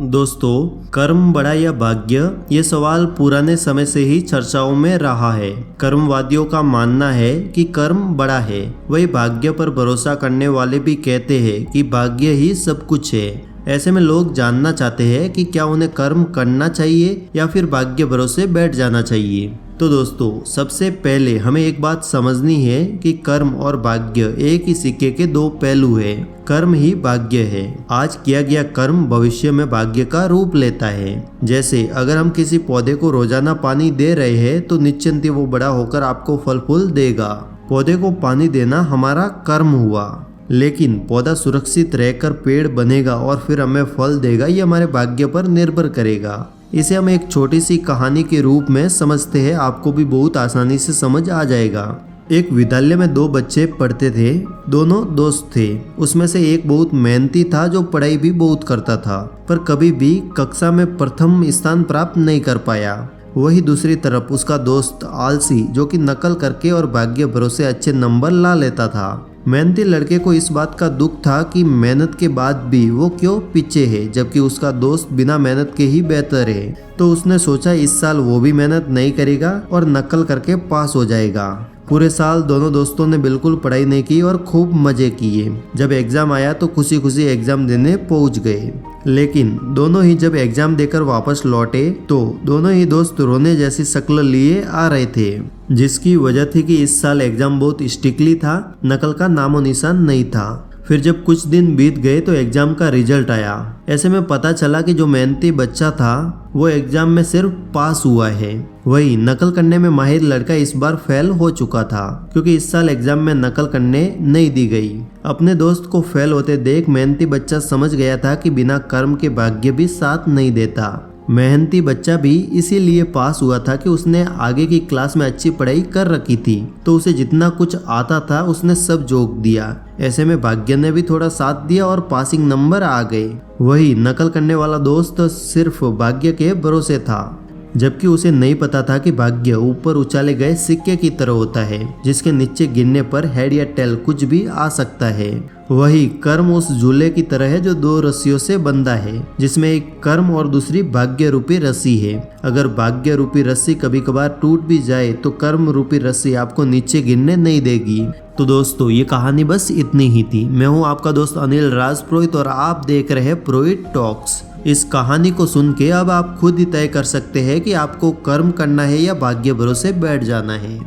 दोस्तों, कर्म बड़ा या भाग्य, ये सवाल पुराने समय से ही चर्चाओं में रहा है। कर्मवादियों का मानना है कि कर्म बड़ा है। वही भाग्य पर भरोसा करने वाले भी कहते हैं कि भाग्य ही सब कुछ है। ऐसे में लोग जानना चाहते हैं कि क्या उन्हें कर्म करना चाहिए या फिर भाग्य भरोसे बैठ जाना चाहिए। तो दोस्तों, सबसे पहले हमें एक बात समझनी है कि कर्म और भाग्य एक ही सिक्के के दो पहलू है। कर्म ही भाग्य है। आज किया गया कर्म भविष्य में भाग्य का रूप लेता है। जैसे अगर हम किसी पौधे को रोजाना पानी दे रहे हैं तो निश्चिंत ही वो बड़ा होकर आपको फल फूल देगा। पौधे को पानी देना हमारा कर्म हुआ, लेकिन पौधा सुरक्षित रहकर पेड़ बनेगा और फिर हमें फल देगा, ये हमारे भाग्य पर निर्भर करेगा। इसे हम एक छोटी सी कहानी के रूप में समझते हैं, आपको भी बहुत आसानी से समझ आ जाएगा। एक विद्यालय में दो बच्चे पढ़ते थे। दोनों दोस्त थे। उसमें से एक बहुत मेहनती था जो पढ़ाई भी बहुत करता था, पर कभी भी कक्षा में प्रथम स्थान प्राप्त नहीं कर पाया। वही दूसरी तरफ उसका दोस्त आलसी, जो कि नकल करके और भाग्य भरोसे अच्छे नंबर ला लेता था। मेहनती लड़के को इस बात का दुख था कि मेहनत के बाद भी वो क्यों पीछे है, जबकि उसका दोस्त बिना मेहनत के ही बेहतर है। तो उसने सोचा इस साल वो भी मेहनत नहीं करेगा और नकल करके पास हो जाएगा। पूरे साल दोनों दोस्तों ने बिल्कुल पढ़ाई नहीं की और खूब मजे किए। जब एग्जाम आया तो खुशी खुशी एग्जाम देने पहुंच गए। लेकिन दोनों ही जब एग्जाम देकर वापस लौटे तो दोनों ही दोस्त रोने जैसी शक्ल लिए आ रहे थे, जिसकी वजह थी कि इस साल एग्जाम बहुत स्ट्रिक्टली था, नकल का नामो निशान नहीं था। फिर जब कुछ दिन बीत गए तो एग्जाम का रिजल्ट आया। ऐसे में पता चला कि जो मेहनती बच्चा था वो एग्जाम में सिर्फ पास हुआ है। वही नकल करने में माहिर लड़का इस बार फेल हो चुका था, क्योंकि इस साल एग्जाम में नकल करने नहीं दी गई। अपने दोस्त को फेल होते देख मेहनती बच्चा समझ गया था कि बिना कर्म के भाग्य भी साथ नहीं देता। मेहनती बच्चा भी इसीलिए पास हुआ था कि उसने आगे की क्लास में अच्छी पढ़ाई कर रखी थी, तो उसे जितना कुछ आता था उसने सब जोक दिया। ऐसे में भाग्य ने भी थोड़ा साथ दिया और पासिंग नंबर आ गए। वही नकल करने वाला दोस्त सिर्फ भाग्य के भरोसे था, जबकि उसे नहीं पता था कि भाग्य ऊपर उछाले गए सिक्के की तरह होता है, जिसके नीचे गिरने पर हेड या टेल कुछ भी आ सकता है। वही कर्म उस झूले की तरह है जो दो रस्सियों से बंधा है, जिसमें एक कर्म और दूसरी भाग्य रूपी रस्सी है। अगर भाग्य रूपी रस्सी कभी कभार टूट भी जाए तो कर्म रूपी रस्सी आपको नीचे गिरने नहीं देगी। तो दोस्तों, ये कहानी बस इतनी ही थी। मैं हूँ आपका दोस्त अनिल राज पुरोहित और आप देख रहे हैं पुरोहित टॉक्स। इस कहानी को सुन के अब आप खुद ही तय कर सकते हैं कि आपको कर्म करना है या भाग्य भरोसे बैठ जाना है।